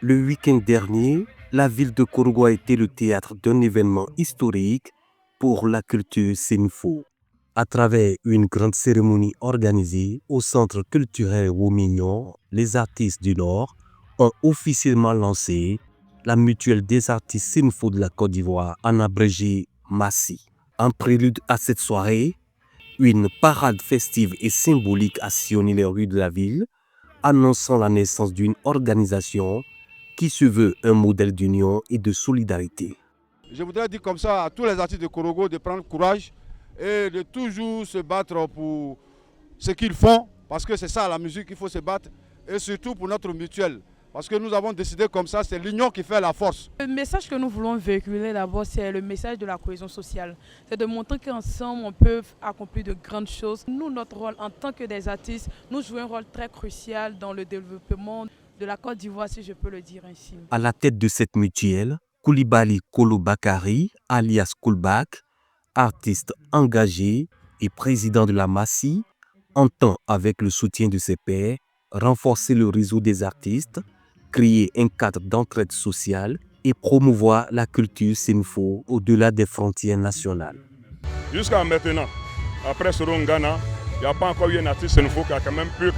Le week-end dernier, la ville de Korogo a été le théâtre d'un événement historique pour la culture Senfo. À travers une grande cérémonie organisée au Centre culturel Womignon, les artistes du Nord ont officiellement lancé la mutuelle des artistes Senfo de la Côte d'Ivoire, en abrégé MASSI. En prélude à cette soirée, une parade festive et symbolique a sillonné les rues de la ville, annonçant la naissance d'une organisation qui se veut un modèle d'union et de solidarité. Je voudrais dire comme ça à tous les artistes de Korogo de prendre courage et de toujours se battre pour ce qu'ils font, parce que c'est ça la musique, il faut se battre, et surtout pour notre mutuelle. Parce que nous avons décidé comme ça, c'est l'union qui fait la force. Le message que nous voulons véhiculer d'abord, c'est le message de la cohésion sociale. C'est de montrer qu'ensemble, on peut accomplir de grandes choses. Nous, notre rôle en tant que des artistes, nous jouons un rôle très crucial dans le développement de la Côte d'Ivoire, si je peux le dire ainsi. À la tête de cette mutuelle, Koulibaly Kolo Bakari, alias Koulbak, artiste engagé et président de la MASSI, entend, avec le soutien de ses pairs, renforcer le réseau des artistes, créer un cadre d'entraide sociale et promouvoir la culture Senfo au-delà des frontières nationales. Jusqu'à maintenant, après Sorongana, il n'y a pas encore eu un artiste Senfo qui a pu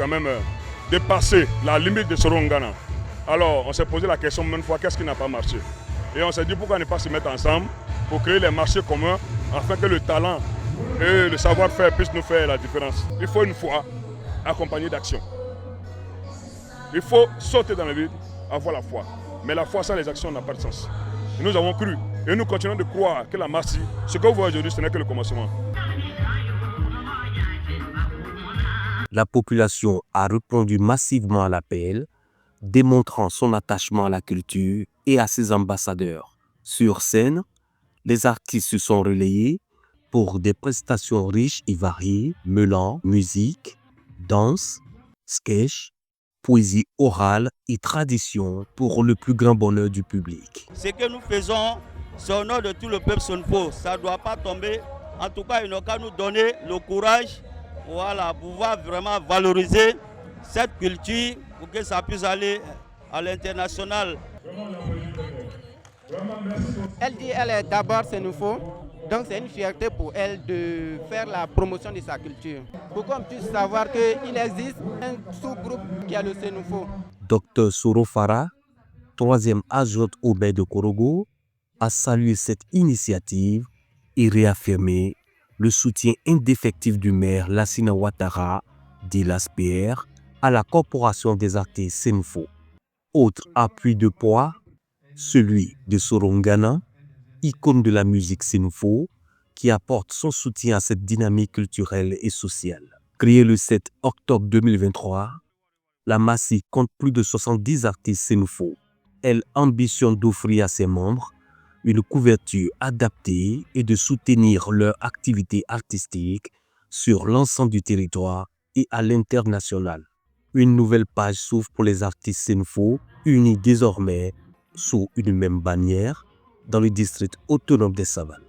dépasser la limite de Sorongana. Alors on s'est posé la question une fois, qu'est-ce qui n'a pas marché? Et on s'est dit pourquoi ne pas se mettre ensemble pour créer les marchés communs afin que le talent et le savoir-faire puissent nous faire la différence. Il faut une foi accompagnée d'action. Il faut sauter dans le vide, avoir la foi. Mais la foi sans les actions n'a pas de sens. Et nous avons cru et nous continuons de croire que la MASSI, ce que vous voyez aujourd'hui, ce n'est que le commencement. La population a répondu massivement à l'appel, démontrant son attachement à la culture et à ses ambassadeurs. Sur scène, les artistes se sont relayés pour des prestations riches et variées, mêlant musique, danse, sketch, poésie orale et tradition pour le plus grand bonheur du public. Ce que nous faisons, c'est au nom de tout le peuple Senfo. Ça ne doit pas tomber. En tout cas, il n'a qu'à nous donner le courage, voilà, pouvoir vraiment valoriser cette culture pour que ça puisse aller à l'international. Elle dit qu'elle est d'abord Senfo, donc c'est une fierté pour elle de faire la promotion de sa culture. Pour qu'on puisse savoir qu'il existe un sous-groupe qui a le Senfo. Dr Soro Farah, troisième adjointe au maire de Korogo, a salué cette initiative et réaffirmé le soutien indéfectible du maire Lassina Ouattara, dit l'ASPR, à la corporation des artistes Senfo. Autre appui de poids, celui de Sorongana, icône de la musique Senfo, qui apporte son soutien à cette dynamique culturelle et sociale. Créée le 7 octobre 2023, la MASSI compte plus de 70 artistes Senfo. Elle ambitionne d'offrir à ses membres une couverture adaptée et de soutenir leur activité artistique sur l'ensemble du territoire et à l'international. Une nouvelle page s'ouvre pour les artistes Senfo, unis désormais sous une même bannière dans le district autonome des Savanes.